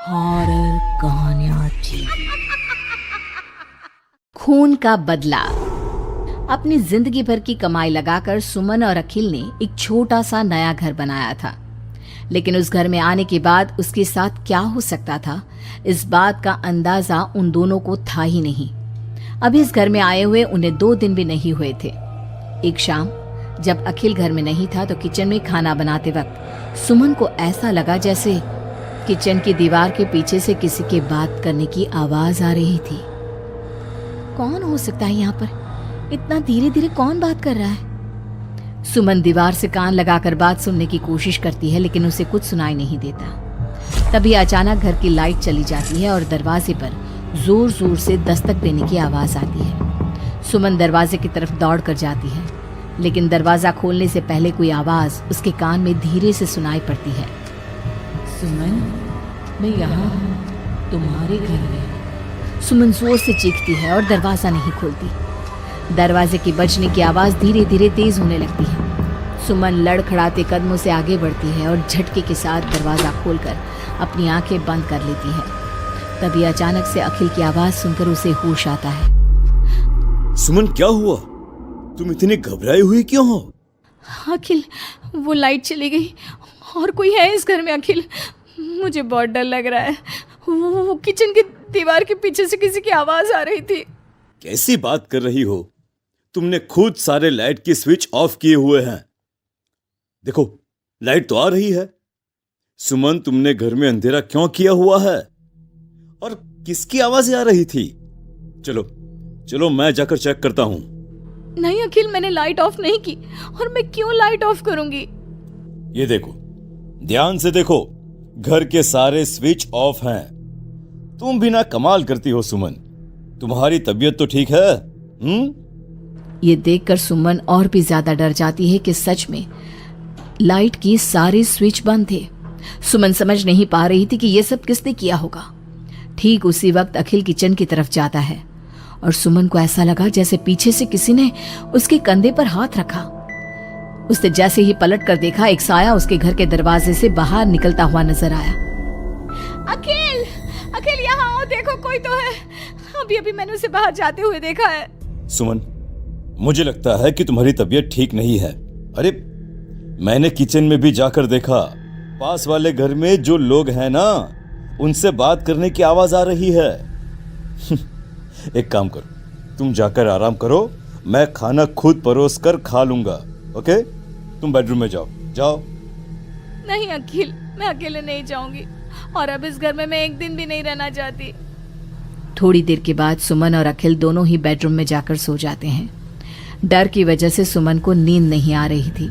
Horror कहानियां थी। खून का बदला। अपनी जिंदगी भर की कमाई लगाकर सुमन और अखिल ने एक छोटा सा नया घर बनाया था, लेकिन उस घर में आने के बाद उसके साथ क्या हो सकता था, इस बात का अंदाजा उन दोनों को था ही नहीं। अभी इस घर में आए हुए उन्हें 2 दिन भी नहीं हुए थे। एक शाम जब अखिल घर में नहीं था तो किचन में खाना बनाते वक्त सुमन को ऐसा लगा जैसे किचन की दीवार के पीछे से किसी के बात करने की आवाज आ रही थी। कौन हो सकता है यहाँ पर? इतना धीरे धीरे कौन बात कर रहा है? सुमन दीवार से कान लगाकर बात सुनने की कोशिश करती है, लेकिन उसे कुछ सुनाई नहीं देता। तभी अचानक घर की लाइट चली जाती है और दरवाजे पर जोर जोर से दस्तक देने की आवाज आती है। सुमन दरवाजे की तरफ दौड़ कर जाती है, लेकिन दरवाजा खोलने से पहले कोई आवाज उसके कान में धीरे से सुनाई पड़ती है। सुमन, मैं यहाँ हूँ, तुम्हारे घर में। सुमन जोर से चीखती है और दरवाजा नहीं खोलती। दरवाजे की बजने की आवाज धीरे धीरे तेज होने लगती है। सुमन लड़खड़ाते कदमों से आगे बढ़ती है और झटके के साथ दरवाजा खोलकर अपनी आंखें बंद कर लेती है। तभी अचानक से अखिल की आवाज सुनकर उसे होश आता है। सुमन, क्या हुआ? तुम इतनी घबराई हुई क्यों हो? अखिल, वो लाइट चली गई और कोई है इस घर में। अखिल, मुझे बहुत डर लग रहा है। वो किचन की दीवार के पीछे से किसी की आवाज आ रही थी। कैसी बात कर रही हो? तुमने खुद सारे लाइट की स्विच ऑफ किए हुए हैं। देखो, लाइट तो आ रही है। सुमन, तुमने घर में अंधेरा क्यों किया हुआ है? और किसकी आवाजें आ रही थी? चलो चलो, मैं जाकर चेक करता हूं। नहीं अखिल, मैंने लाइट ऑफ नहीं की। और मैं क्यों लाइट ऑफ करूंगी? ये देखो, ध्यान से देखो, घर के सारे स्विच ऑफ हैं। तुम भी ना कमाल करती हो सुमन। तुम्हारी तबीयत तो ठीक है? ये देखकर सुमन और भी ज्यादा डर जाती है कि सच में लाइट की सारे स्विच बंद थे। सुमन समझ नहीं पा रही थी कि ये सब किसने किया होगा। ठीक उसी वक्त अखिल किचन की तरफ जाता है और सुमन को ऐसा लगा जैसे पीछे से किसी ने उसके कंधे पर हाथ रखा। उसने जैसे ही पलट कर देखा, एक साया उसके घर के दरवाजे से बाहर निकलता हुआ नजर आया। अखिल, अखिल यहाँ आओ, देखो कोई तो है। अभी अभी मैंने उसे बाहर जाते हुए देखा है। सुमन, मुझे लगता है कि तुम्हारी तबीयत ठीक नहीं है। अरे, मैंने किचन में भी जाकर देखा। पास वाले घर में जो लोग हैं ना, उनसे बात करने की आवाज आ रही है। एक काम करो, तुम जाकर आराम करो, मैं खाना खुद परोस कर खा लूंगा। ओके? तुम बेडरूम में जाओ। जाओ। नहीं अखिल, मैं अकेले नहीं जाऊंगी और अब इस घर में मैं एक दिन भी नहीं रहना चाहती। थोड़ी देर के बाद सुमन और अखिल दोनों ही बेडरूम में जाकर सो जाते हैं। डर की वजह से सुमन को नींद नहीं आ रही थी,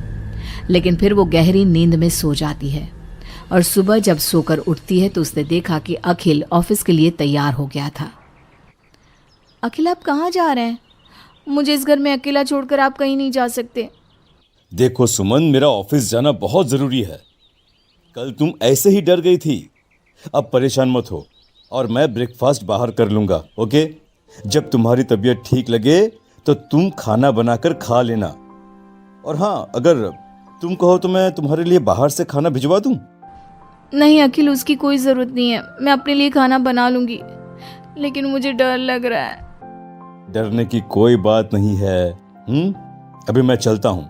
लेकिन फिर वो गहरी नींद में सो जाती है और सुबह जब सोकर उठती है तो उसने देखा कि अखिल ऑफिस के लिए तैयार हो गया था। अखिल, आप कहाँ जा रहे हैं? मुझे इस घर में अकेला छोड़कर आप कहीं नहीं जा सकते। देखो सुमन, मेरा ऑफिस जाना बहुत जरूरी है। कल तुम ऐसे ही डर गई थी। अब परेशान मत हो और मैं ब्रेकफास्ट बाहर कर लूंगा। ओके? जब तुम्हारी तबीयत ठीक लगे तो तुम खाना बनाकर खा लेना। और हाँ, अगर तुम कहो तो मैं तुम्हारे लिए बाहर से खाना भिजवा दूं। नहीं अखिल, उसकी कोई जरूरत नहीं है। मैं अपने लिए खाना बना लूंगी, लेकिन मुझे डर लग रहा है। डरने की कोई बात नहीं है। अभी मैं चलता हूं,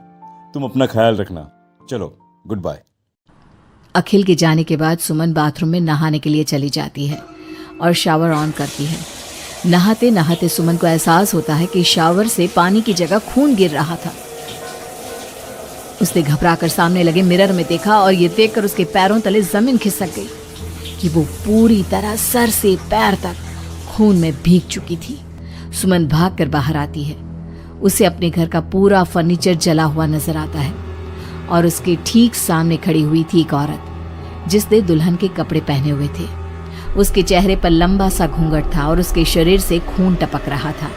तुम अपना ख्याल रखना। चलो, गुड बाय। अखिल के जाने के बाद सुमन बाथरूम में नहाने के लिए चली जाती है और शावर ऑन करती है। नहाते नहाते सुमन को एहसास होता है कि शावर से पानी की जगह खून गिर रहा था। उसने घबराकर सामने लगे मिरर में देखा और ये देखकर उसके पैरों तले जमीन खिसक गई कि वो पूरी तरह सर से पैर तक खून में भीग चुकी थी। सुमन भागकर बाहर आती है। उसे अपने घर का पूरा फर्नीचर जला हुआ नजर आता है और उसके ठीक सामने खड़ी हुई थी एक औरत जिसने दुल्हन के कपड़े पहने हुए थे। उसके चेहरे पर लंबा सा घूंघट था और उसके शरीर से खून टपक रहा था।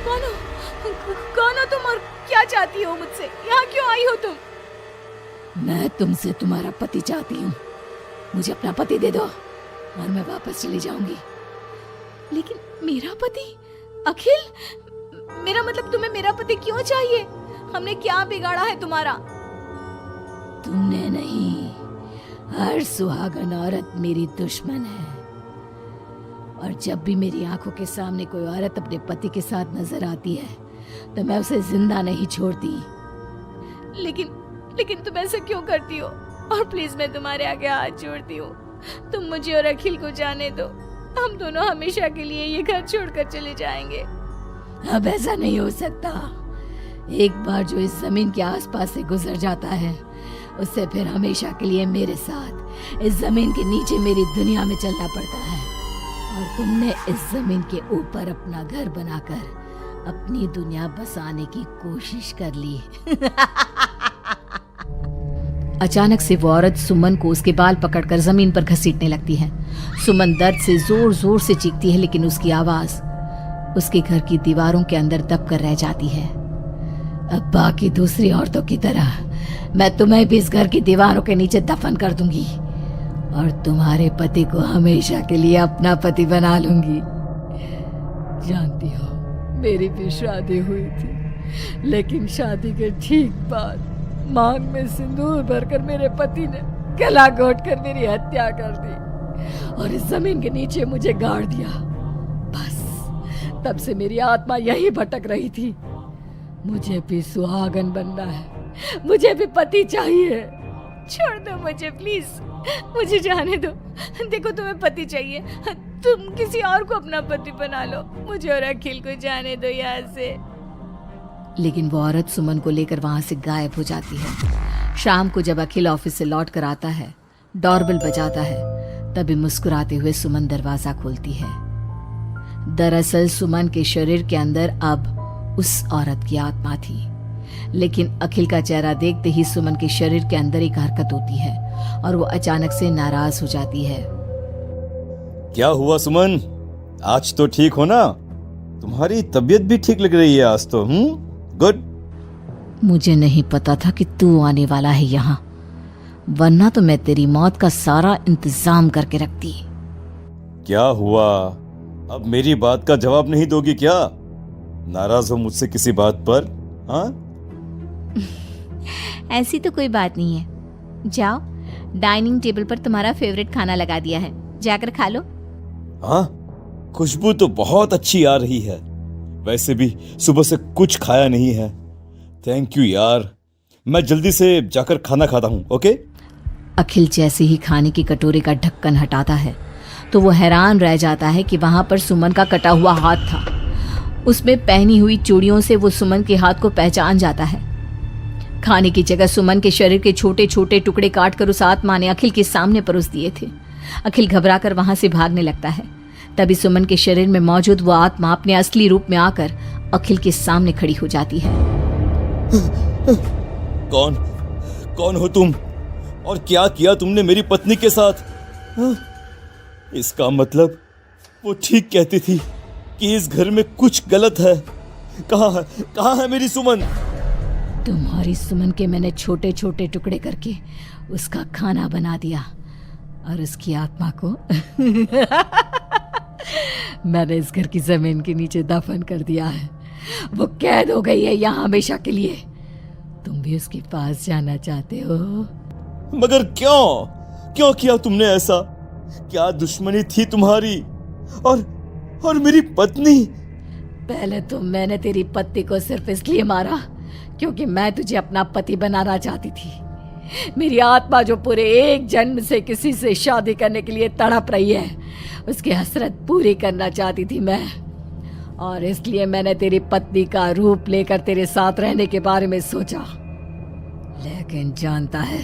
कौन हो तुम और क्या चाहती हो मुझसे? यहाँ क्यों आई हो तुम? मैं तुमसे तुम्हारा पति चाहती हूँ। मुझे अपना पति दे दो और मैं वापस चली जाऊंगी। लेकिन मेरा पति? अखिल, मेरा मतलब तुम्हें मेरा पति क्यों चाहिए? हमने क्या बिगाड़ा है तुम्हारा? तुमने नहीं, हर सुहागन औरत मेरी दुश्मन है, और जब भी मेरी आंखों के सामने कोई औरत अपने पति के साथ नजर आती है तो मैं उसे जिंदा नहीं छोड़ती। लेकिन तुम ऐसा क्यों करती हो? और प्लीज मैं तुम्हारे आगे हाथ जोड़ती हूँ, तुम मुझे और अखिल को जाने दो। हम दोनों हमेशा के लिए ये घर छोड़कर चले जाएंगे। अब ऐसा नहीं हो सकता। एक बार जो इस जमीन के आसपास से गुजर जाता है उससे फिर हमेशा के लिए मेरे साथ इस जमीन के नीचे मेरी दुनिया में चलना पड़ता है। और तुमने इस जमीन के ऊपर अपना घर बनाकर अपनी दुनिया बसाने की कोशिश कर ली। अचानक से वो औरत सुमन को उसके बाल पकड़कर जमीन पर घसीटने लगती है। सुमन दर्द से जोर जोर से चीखती है, लेकिन उसकी आवाज उसके घर की दीवारों के अंदर दब कर रह जाती है। अब बाकी दूसरी औरतों की तरह मैं तुम्हें भी इस घर की दीवारों के नीचे दफन कर दूंगी और तुम्हारे पति को हमेशा के लिए अपना पति बना लूंगी। जानती हो, मेरी भी शादी हुई थी, लेकिन शादी के ठीक बाद मांग में सिंदूर भरकर मेरे पति ने गला घोट कर मेरी हत्या कर दी और इस जमीन के नीचे मुझे गाड़ दिया। बस तब से मेरी आत्मा यही भटक रही थी। मुझे भी सुहागन बनना है, मुझे भी पति चाहिए। छोड़ दो मुझे प्लीज, मुझे जाने दो। देखो तुम्हें पति चाहिए, तुम किसी और को अपना पति बना लो। मुझे और अखिल को जाने दो यहाँ से। लेकिन वो औरत सुमन को लेकर वहां से गायब हो जाती है। शाम को जब अखिल ऑफिस से लौट कर आता है, डोरबेल बजाता है, तभी मुस्कुराते हुए सुमन दरवाजा खोलती है। दरअसल सुमन के शरीर के अंदर अब उस औरत की आत्मा थी, लेकिन अखिल का चेहरा देखते ही सुमन के शरीर के अंदर एक हरकत होती है और वो अचानक से नाराज हो जाती है। क्या हुआ सुमन? आज तो ठीक हो ना? तुम्हारी तबीयत भी ठीक लग रही है आज तो। गुड। मुझे नहीं पता था कि तू आने वाला है यहाँ, वरना तो मैं तेरी मौत का सारा इंतजाम करके रखती। क्या हुआ? अब मेरी बात का जवाब नहीं दोगी क्या? नाराज हो मुझसे किसी बात पर? हाँ? ऐसी तो कोई बात नहीं है। जाओ, डाइनिंग टेबल पर तुम्हारा फेवरेट खाना लगा दिया है, जाकर खा लो। हाँ, खुशबू तो बहुत अच्छी आ रही है। वैसे भी सुबह से कुछ खाया नहीं है। थैंक यू यार, मैं जल्दी से जाकर खाना खाता हूँ। ओके? अखिल जैसे ही खाने की कटोरे का ढक्कन हटाता है तो वो हैरान रह जाता है कि वहां पर सुमन का कटा हुआ हाथ था। उसमें पहनी हुई चूड़ियों से वो सुमन के हाथ को पहचान जाता है। खाने की जगह सुमन के शरीर के छोटे छोटे टुकड़े काटकर उस आत्मा ने अखिल के सामने परोस दिए थे। अखिल घबराकर वहां से भागने लगता है। तभी सुमन के शरीर में मौजूद वो आत्मा अपने असली रूप में आकर अखिल के सामने खड़ी हो जाती है। कौन हो तुम? और क्या किया तुमने मेरी पत्नी के साथ? इसका मतलब वो ठीक कहती थी कि इस घर में कुछ गलत है। कहाँ है मेरी सुमन? तुम्हारी सुमन के मैंने छोटे छोटे टुकड़े करके उसका खाना बना दिया और उसकी आत्मा को मैंने इस घर की जमीन के नीचे दफन कर दिया है। वो कैद हो गई है यहाँ हमेशा के लिए। तुम भी उसके पास जाना चाहते हो? मगर क्यों किया तुमने ऐसा? क्या दुश्मनी थी तुम्हारी और मेरी पत्नी? पहले तो मैंने तेरी पत्नी को सिर्फ इसलिए मारा क्योंकि मैं तुझे अपना पति बनाना चाहती थी। मेरी आत्मा जो पूरे एक जन्म से किसी से शादी करने के लिए तड़प रही है, उसकी हसरत पूरी करना चाहती थी मैं। और इसलिए मैंने तेरी पत्नी का रूप लेकर तेरे साथ रहने के बारे में सोचा। लेकिन जानता है,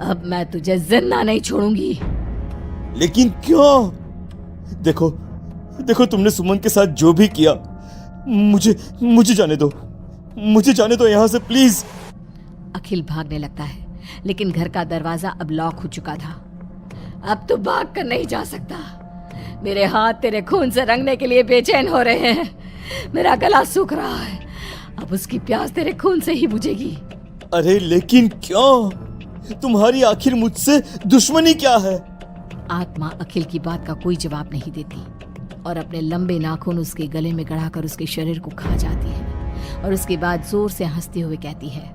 अब मैं तुझे जिंदा नहीं छोड़ूंगी। लेकिन क्यों? देखो तुमने सुमन के साथ जो भी किया, मुझे जाने दो यहाँ से प्लीज। अखिल भागने लगता है, लेकिन घर का दरवाजा अब लॉक हो चुका था। अब तो भाग कर नहीं जा सकता। मेरे हाथ तेरे खून से रंगने के लिए बेचैन हो रहे हैं। मेरा गला सूख रहा है, अब उसकी प्यास तेरे खून से ही बुझेगी। अरे लेकिन क्यों? तुम्हारी आखिर मुझसे दुश्मनी क्या है? आत्मा अखिल की बात का कोई जवाब नहीं देती और अपने लंबे नाखून उसके गले में गड़ाकर उसके शरीर को खा जाती है और उसके बाद जोर से हंसते हुए कहती है,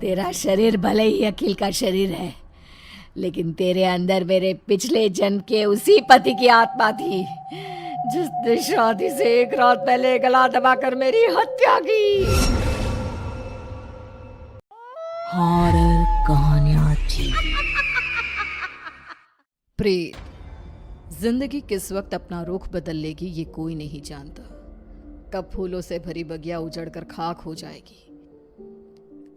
तेरा शरीर भले ही अखिल का शरीर है, लेकिन तेरे अंदर मेरे पिछले जन्म के उसी पति की आत्मा थी जिसने शादी से एक रात पहले गला दबाकर मेरी हत्या की। हॉरर कहानियां थी। प्रेत, जिंदगी किस वक्त अपना रुख बदल लेगी ये कोई नहीं जानता। कब फूलों से भरी बगिया उजड़कर खाक हो जाएगी,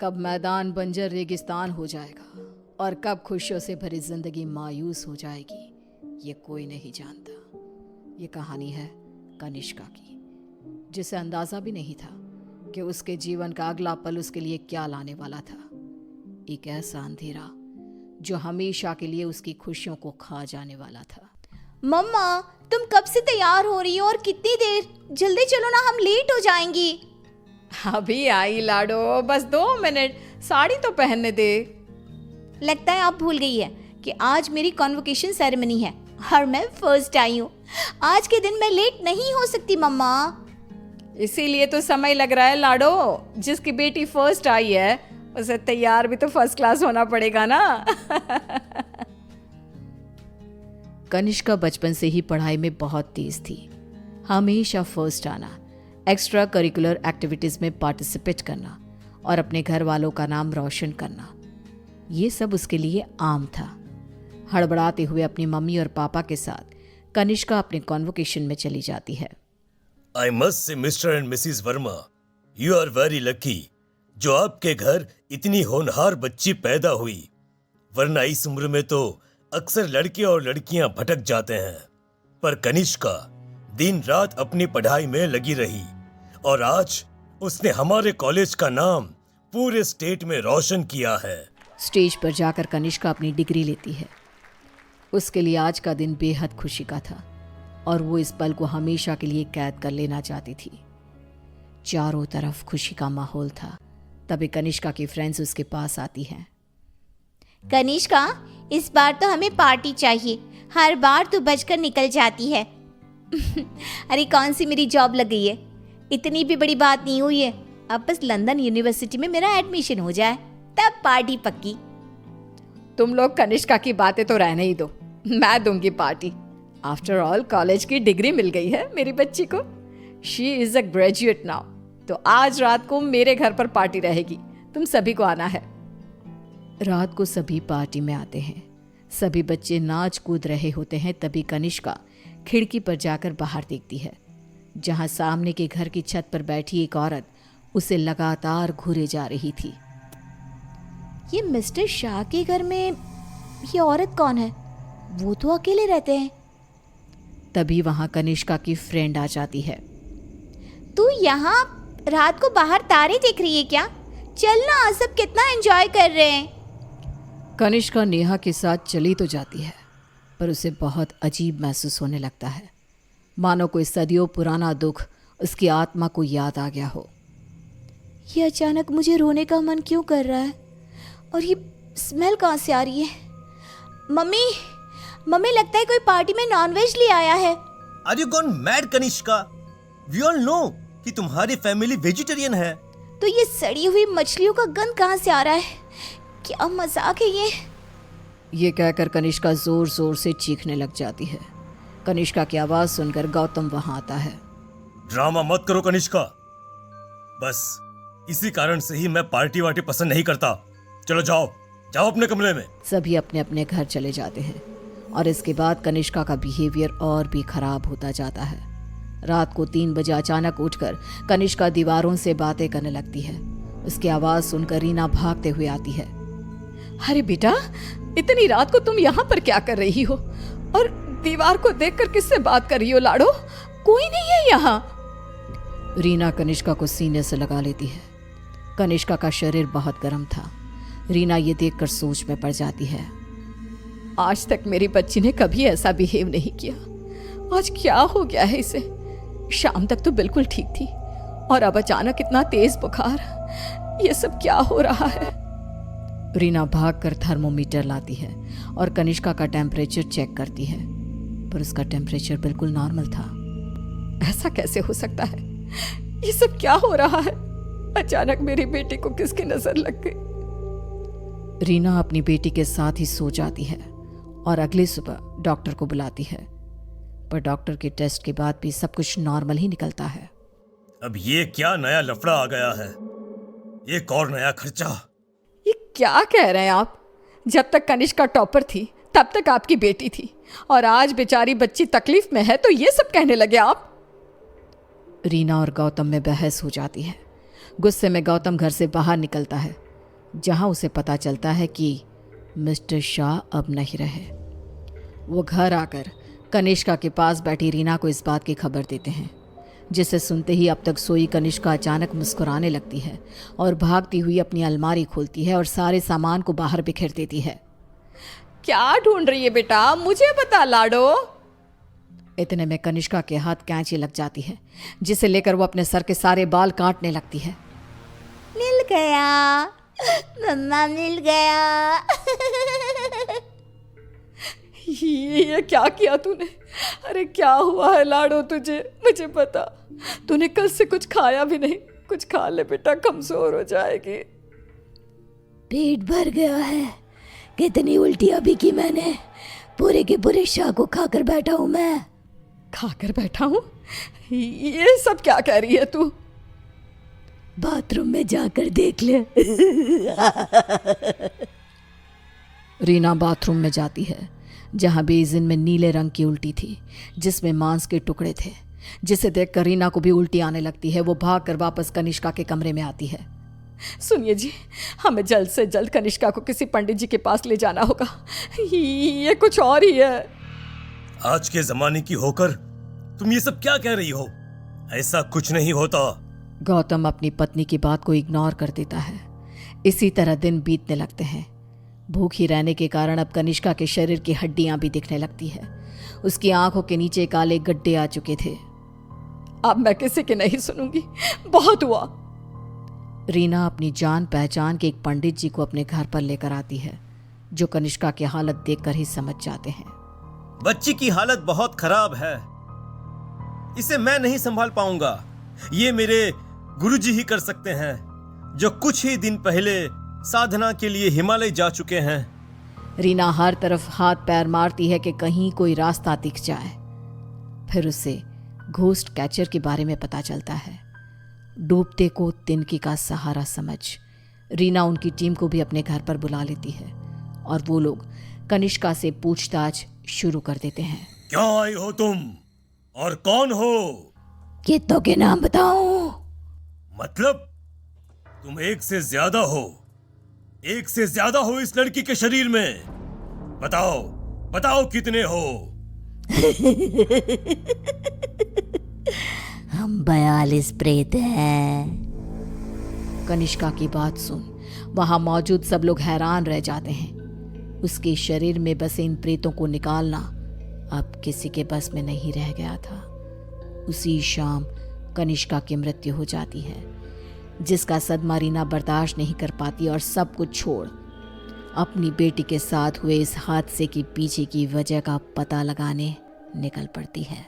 कब मैदान बंजर रेगिस्तान हो जाएगा और कब खुशियों से भरी जिंदगी मायूस हो जाएगी ये कोई नहीं जानता। ये कहानी है कनिष्का की, जिसे अंदाजा भी नहीं था कि उसके जीवन का अगला पल उसके लिए क्या लाने वाला था। एक ऐसा अंधेरा जो हमेशा के लिए उसकी खुशियों को खा जाने वाला था। मम्मा, तुम कब से तैयार हो रही हो और कितनी देर? जल्दी चलो ना, हम लेट हो जाएंगी। अभी आई लाडो, बस 2 मिनट, साड़ी तो पहनने दे। लगता है आप भूल गई है कि आज मेरी कॉन्वोकेशन सेरेमनी है और मैं फर्स्ट आई हूँ। आज के दिन मैं लेट नहीं हो सकती मम्मा। इसीलिए तो समय लग रहा है लाडो। जिसकी बेटी फर्स्ट आई है उसे तैयार भी तो फर्स्ट क्लास होना पड़ेगा ना। कनिष्का बचपन से ही पढ़ाई में बहुत तेज थी। हमेशा फर्स्ट आना, एक्स्ट्रा करिकुलर एक्टिविटीज में पार्टिसिपेट करना और अपने घर वालों का नाम रोशन करना, ये सब उसके लिए आम था। हड़बड़ाते हुए अपनी मम्मी और पापा के साथ कनिष्का अपने कॉन्वोकेशन में चली जाती है। I must say, Mr. and Mrs. Verma, you are very lucky जो आपके घर इतनी होनहार बच्ची पैदा हुई, वरना इस उम्र में तो अक्सर लड़के और लड़कियां भटक जाते हैं। पर कनिष्का दिन रात अपनी पढ़ाई में लगी रही और आज उसने हमारे कॉलेज का नाम पूरे स्टेट में रोशन किया है। स्टेज पर जाकर कनिष्का अपनी डिग्री लेती है। उसके लिए आज का दिन बेहद खुशी का था और वो इस पल को हमेशा के लिए कैद कर लेना चाहती थी। चारों तरफ खुशी का माहौल था। तभी कनिष्का की फ्रेंड्स उसके पास आती हैं। कनिष्का, इस बार तो हमें पार्टी चाहिए। हर बार तू बचकर निकल जाती है। अरे कौन सी मेरी जॉब लग गई है, इतनी भी बड़ी बात नहीं हुई है। अब बस लंदन यूनिवर्सिटी में मेरा एडमिशन हो जाए तब पार्टी पक्की। तुम लोग कनिष्का की बातें तो रहने ही दो, मैं दूंगी पार्टी। आफ्टर ऑल कॉलेज की डिग्री मिल गई है मेरी बच्ची को। She is a graduate now. तो आज रात को मेरे घर पर पार्टी रहेगी, तुम सभी को आना है। रात को सभी पार्टी में आते हैं। सभी बच्चे नाच कूद रहे होते हैं। तभी कनिष्का खिड़की पर जाकर बाहर देखती है, जहां सामने के घर की छत पर बैठी एक औरत उसे लगातार घूरे जा रही थी। ये मिस्टर शाह के घर में ये औरत कौन है? वो तो अकेले रहते हैं। तभी वहां कनिष्का की फ्रेंड आ जाती है। तू यहाँ रात को बाहर तारे देख रही है क्या? चल ना, सब कितना एंजॉय कर रहे हैं। कनिष्का नेहा के साथ चली तो जाती है, पर उसे बहुत अजीब महसूस होने लगता है, मानो कोई सदियों पुराना दुख उसकी आत्मा को याद आ गया हो। ये अचानक मुझे रोने का मन क्यों कर रहा है? और ये स्मेल कहाँ से आ रही है? मम्मी, लगता है कोई पार्टी में नॉनवेज ले आया है। Are you gone mad, Kanishka? We all know कि तुम्हारी फैमिली वेजिटेरियन है। तो ये सड़ी हुई मछलियों का गंध कहाँ से आ रहा है? क्या मजाक है ये कहकर कनिष्का जोर जोर से चीखने लग जाती है। कनिष्का की आवाज सुनकर गौतम वहां आता है। ड्रामा मत करो कनिष्का, बस इसी कारण से ही मैं पार्टी वार्टी पसंद नहीं करता। चलो जाओ अपने कमरे में। सभी अपने अपने घर चले जाते हैं और इसके बाद कनिष्का का बिहेवियर और भी खराब होता जाता है। रात को 3 बजे अचानक उठकर कनिष्का दीवारों से बातें करने लगती है। उसकी आवाज सुनकर रीना भागते हुए आती है। अरे बेटा, इतनी रात को तुम यहाँ पर क्या कर रही हो? और दीवार को देखकर किससे बात कर रही हो लाडो? कोई नहीं है यहाँ। रीना कनिष्का को सीने से लगा लेती है। कनिष्का का शरीर बहुत गर्म था। रीना ये देखकर सोच में पड़ जाती है। आज तक मेरी बच्ची ने कभी ऐसा बिहेव नहीं किया, आज क्या हो गया है इसे? शाम तक तो बिल्कुल ठीक थी और अब अचानक इतना तेज बुखार, ये सब क्या हो रहा है? रीना भागकर थर्मोमीटर लाती है और कनिष्का का टेम्परेचर चेक करती है, पर उसका टेम्परेचर बिल्कुल नॉर्मल था। ऐसा कैसे हो सकता है? ये सब क्या हो रहा है? अचानक मेरी बेटी को किसकी नजर लग गई? रीना अपनी बेटी के साथ ही सो जाती है और अगली सुबह डॉक्टर को बुलाती है, पर डॉक्टर के टेस्ट के बाद भी सब कुछ नॉर्मल ही निकलता है। अब ये क्या नया लफड़ा आ गया है? एक और नया खर्चा? ये क्या कह रहे हैं आप? जब तक कनिष्का टॉपर थी तब तक आपकी बेटी थी, और आज बेचारी बच्ची तकलीफ में है तो ये सब कहने लगे आप? रीना और गौतम में बहस हो जाती है। गुस्से में गौतम घर से बाहर निकलता है, जहां उसे पता चलता है कि मिस्टर शाह अब नहीं रहे। वो घर आकर कनिष्का के पास बैठी रीना को इस बात की खबर देते हैं, जिसे सुनते ही अब तक सोई कनिष्का अचानक मुस्कुराने लगती है और भागती हुई अपनी अलमारी खोलती है और सारे सामान को बाहर बिखेर देती है। क्या ढूंढ रही है बेटा, मुझे बता लाडो। इतने में कनिष्का के हाथ कैंची लग जाती है, जिसे लेकर वो अपने सर के सारे बाल काटने लगती है। मिल गया मम्मा, मिल गया। ये क्या किया तूने? अरे क्या हुआ है लाडो तुझे? मुझे बता। तूने कल से कुछ खाया भी नहीं। कुछ खा ले बेटा, कमजोर हो जाएगी। पेट भर गया है। कितनी उल्टियां भी की मैंने। पूरे के पूरे शाह को खाकर बैठा हूं मैं। खाकर बैठा हूं? ये सब क्या कह रही है तू? बाथरूम में जाकर देख ले। रीना बाथरूम में जाती है, जहां बेसिन में नीले रंग की उल्टी थी, जिसमें मांस के टुकड़े थे, जिसे देखकर रीना को भी उल्टी आने लगती है। वो भागकर वापस कनिष्का के कमरे में आती है। सुनिए जी, हमें जल्द से जल्द कनिष्का को किसी पंडित जी के पास ले जाना होगा। ये कुछ और ही है। आज के जमाने की होकर तुम ये सब क्या कह रही हो? ऐसा कुछ नहीं होता। गौतम अपनी पत्नी की बात को इग्नोर कर देता है। इसी तरह दिन बीतने लगते हैं। भूखी रहने के कारण अब कनिष्का के शरीर की हड्डियां भी दिखने लगती है। उसकी आंखों के नीचे काले गड्ढे आ चुके थे। अब मैं किसी की नहीं सुनूंगी, बहुत हुआ। रीना अपनी जान पहचान के एक पंडित जी को अपने घर पर लेकर आती है, जो कनिष्का की हालत देखकर ही समझ जाते हैं। बच्ची की हालत बहुत खराब है, इसे मैं नहीं संभाल पाऊंगा। ये मेरे गुरुजी ही कर सकते हैं, जो कुछ ही दिन पहले साधना के लिए हिमालय जा चुके हैं। रीना हर तरफ हाथ पैर मारती है कि कहीं कोई रास्ता दिख जाए। फिर उसे घोस्ट कैचर के बारे में पता चलता है। डूबते को तिनकी का सहारा समझ रीना उनकी टीम को भी अपने घर पर बुला लेती है, और वो लोग कनिष्का से पूछताछ शुरू कर देते हैं। क्या आई हो तुम और कौन हो? कितनों के नाम बताऊं? मतलब तुम एक से ज्यादा हो, एक से ज्यादा हो इस लड़की के शरीर में। बताओ बताओ कितने हो? हम 42 प्रेत हैं। कनिष्का की बात सुन वहां मौजूद सब लोग हैरान रह जाते हैं। उसके शरीर में बसे इन प्रेतों को निकालना अब किसी के बस में नहीं रह गया था। उसी शाम कनिष्का की मृत्यु हो जाती है, जिसका सदमा रीना बर्दाश्त नहीं कर पाती और सब कुछ छोड़ अपनी बेटी के साथ हुए इस हादसे के पीछे की वजह का पता लगाने निकल पड़ती है।